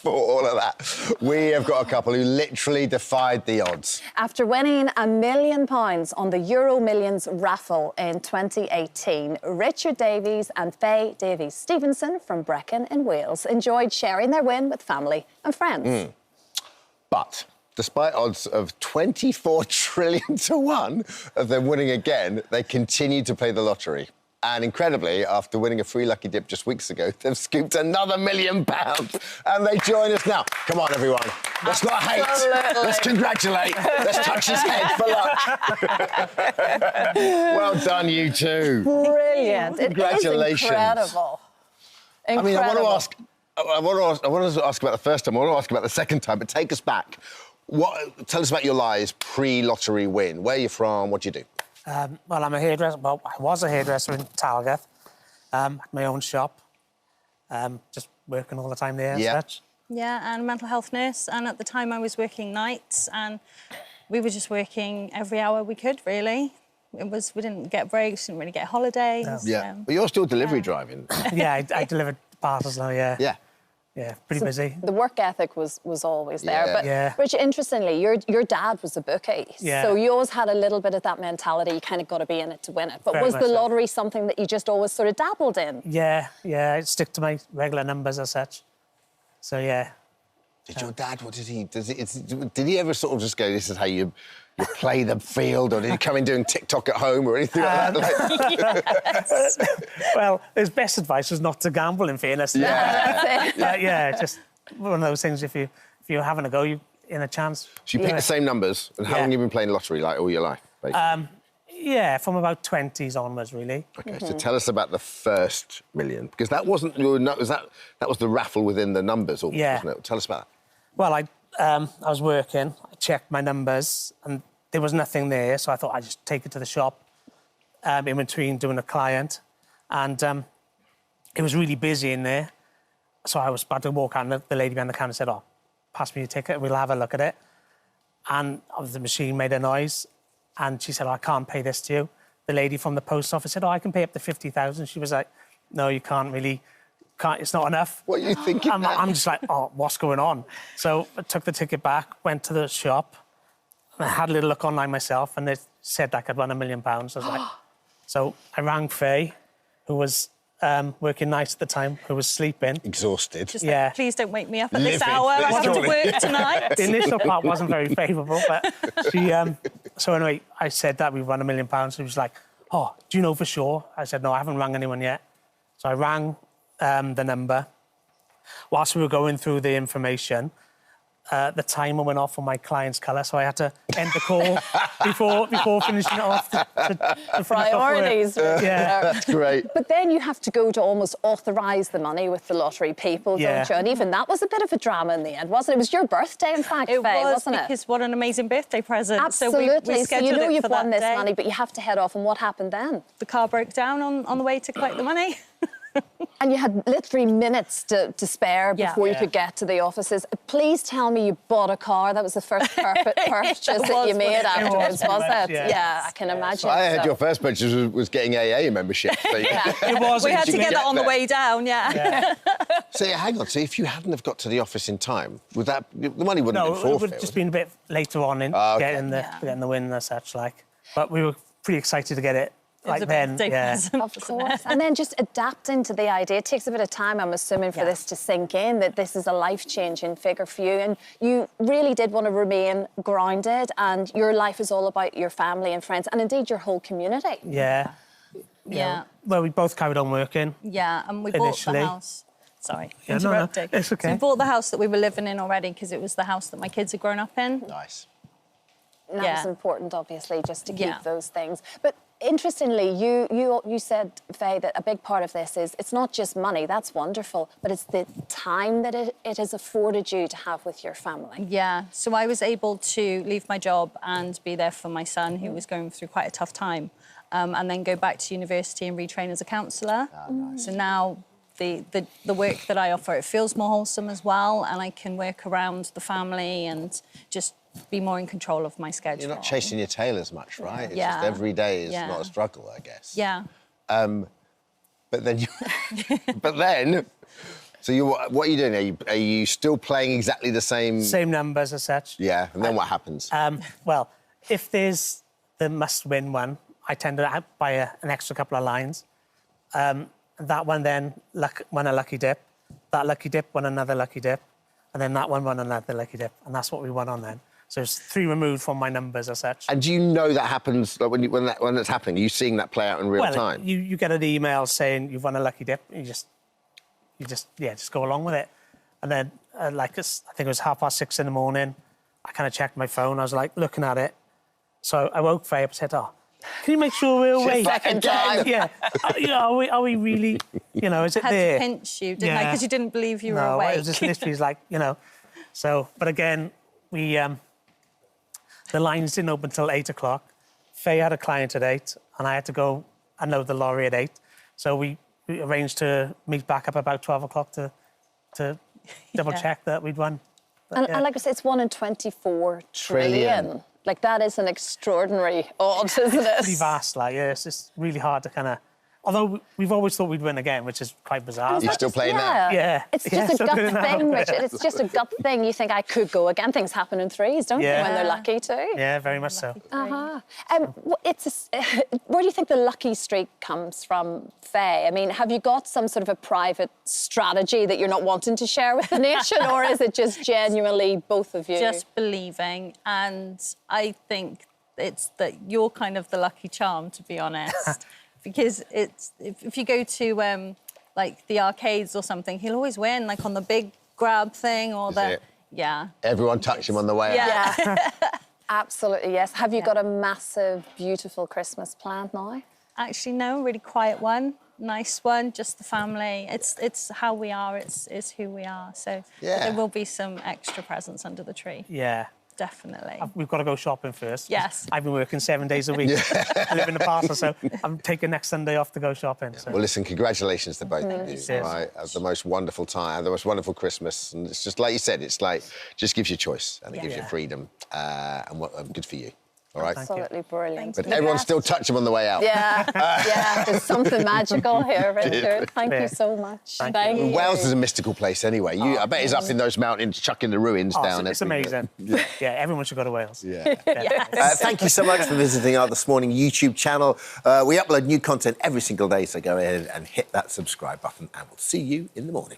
for all of that. We have got a couple who literally defied the odds. After winning £1 million on the Euromillions raffle in 2018, Richard Davies and Faye Davies-Stevenson from Brecon in Wales enjoyed sharing their win with family and friends. But despite odds of 24 trillion to 1 of them winning again, they continued to play the lottery. And incredibly, after winning a free lucky dip just weeks ago, they've scooped another £1 million. And they join us now. Come on, everyone. Let's not hate. Let's congratulate. Let's touch his head for luck. Well done, you two. Brilliant. Congratulations. It is incredible. I mean, I want to ask about the first time. I want to ask about the second time, but take us back. Tell us about your lives pre-lottery win. Where are you from? What do you do? Well, I'm a hairdresser. Well, I was a hairdresser in Talgath. Had my own shop. Just working all the time there and such. Yeah, and a mental health nurse. And at the time I was working nights and we were just working every hour we could, really. We didn't get breaks, didn't really get holidays. No. Yeah, but you're still delivery driving. Yeah, I delivered parcels now, yeah. Yeah. Yeah, pretty busy. The work ethic was always there. Yeah. But Rich, interestingly, your dad was a bookie. Yeah. So you always had a little bit of that mentality, you kind of got to be in it to win it. But Very was the much so. lottery something that you just always sort of dabbled in? Yeah, I stick to my regular numbers as such. So, yeah. Did your dad, did he ever sort of just go, this is how you play the field, or did he come in doing TikTok at home or anything like that? Well, his best advice was not to gamble, in fairness. That's it. Yeah, just one of those things, if you're having a go, you're in a chance. So you pick the same numbers, and how long have you been playing lottery, like, all your life, basically? Yeah, from about 20s onwards, really. OK, so tell us about the first million, because that wasn't your... that was the raffle within the numbers, almost, wasn't it? Tell us about that. Well, I was working, I checked my numbers, and there was nothing there, so I thought I'd just take it to the shop in between doing a client. And it was really busy in there, so I was about to walk out, and the lady behind the counter said, pass me your ticket, we'll have a look at it. And the machine made a noise, and she said, I can't pay this to you. The lady from the post office said, I can pay up to 50,000. She was like, no, you can't really... it's not enough. What are you thinking? I'm just like, what's going on? So I took the ticket back, went to the shop, and I had a little look online myself, and they said I could win £1 million. I was like, so I rang Faye, who was working nights at the time, who was sleeping. Exhausted. Just like, please don't wake me up at this hour. I have to work tonight. The initial part wasn't very favourable, but she... So anyway, I said that we won £1 million. She was like, do you know for sure? I said, no, I haven't rang anyone yet. So I rang the number. Whilst we were going through the information, the timer went off on my client's colour, so I had to end the call before finishing it off. To Priorities. Yeah. That's great. But then you have to go to almost authorise the money with the lottery people, don't you? And even that was a bit of a drama in the end, wasn't it? It was your birthday, in fact, Faye, wasn't it? Because what an amazing birthday present. Absolutely. So you know it you've for won that this day. money, but you have to head off, and what happened then? The car broke down on the way to collect the money. And you had literally minutes to spare before you could get to the offices. Please tell me you bought a car. That was the first purchase that you made afterwards, was it? Yeah, I can imagine. So I heard your first purchase was getting AA membership. So It was. We had to get that on the way down, So hang on. So if you hadn't have got to the office in time, the money wouldn't have been No, it forfeit? would just been a bit later on in getting the win and such, like. But we were pretty excited to get it. Like then, Of course. And then just adapting to the idea. It takes a bit of time, I'm assuming, for this to sink in, that this is a life-changing figure for you. And you really did want to remain grounded, and your life is all about your family and friends, and indeed your whole community. Yeah. Well, we both carried on working. Yeah, and we bought the house. Sorry, interrupting. No, it's OK. So we bought the house that we were living in already because it was the house that my kids had grown up in. Nice. And that was important, obviously, just to keep those things. But interestingly, you said, Faye, that a big part of this is it's not just money, that's wonderful, but it's the time that it has afforded you to have with your family. Yeah, so I was able to leave my job and be there for my son, who was going through quite a tough time, and then go back to university and retrain as a counsellor. Nice. So now the work that I offer, it feels more wholesome as well, and I can work around the family and just be more in control of my schedule. You're not chasing your tail as much, right? It's Yeah. just every day is Yeah. not a struggle, I guess. Yeah. But then So what are you doing? Are you still playing exactly the same? Same numbers as such. Yeah, and then what happens? Well, if there's the must-win one, I tend to buy an extra couple of lines. That one then won a lucky dip. That lucky dip won another lucky dip. And then that one won another lucky dip. And that's what we won on then. So it's 3 removed from my numbers as such. And do you know that happens like, when that's happening? Are you seeing that play out in real time? You get an email saying you've won a lucky dip. And you just go along with it. And then, I think it was 6:30 in the morning, I kind of checked my phone. I was like looking at it. So I woke Faye up and said, "Oh, can you make sure we're awake?" Second time. Yeah. Are we really, is it Had there? to pinch you, didn't I? Because you didn't believe you were No, awake. it was just literally like, So, but again, the lines didn't open until 8 o'clock. Faye had a client at 8, and I had to go unload the lorry at 8. So we arranged to meet back up about 12 o'clock to double check that we'd won. But, and like I said, it's 1 in 24 trillion. Like, that is an extraordinary odds, isn't it? Pretty vast, it's just really hard to kind of... Although we've always thought we'd win again, which is quite bizarre. You're still playing that? Yeah. It's just a gut thing, Richard. It's just a gut thing. You think, I could go again. Things happen in threes, don't they, when they're lucky too? Yeah, very much so. Where do you think the lucky streak comes from, Faye? I mean, have you got some sort of a private strategy that you're not wanting to share with the nation, or is it just genuinely both of you? Just believing, and I think it's that you're kind of the lucky charm, to be honest. Because it's if you go to like the arcades or something, he'll always win, like on the big grab thing or Everyone touch him on the way out. Yeah. Absolutely, yes. Have you got a massive, beautiful Christmas planned now? Actually, no, really quiet one, nice one, just the family. It's how we are. It's who we are. So there will be some extra presents under the tree. Yeah. Definitely. We've got to go shopping first. Yes. I've been working 7 days a week. I live in the parcel, so I'm taking next Sunday off to go shopping. So. Well, listen, congratulations to both of you. Right? Have the most wonderful time, the most wonderful Christmas. And it's just like you said, it's like, just gives you choice and it gives you freedom. And good for you. All right? Absolutely brilliant. But everyone still touch him on the way out. Yeah, there's something magical here, Richard. Thank you so much. Thank you. Wales is a mystical place anyway. I bet he's up in those mountains chucking the ruins down. It's amazing. Yeah, everyone should go to Wales. Yeah. Thank you so much for visiting our This Morning YouTube channel. We upload new content every single day, so go ahead and hit that subscribe button, and we'll see you in the morning.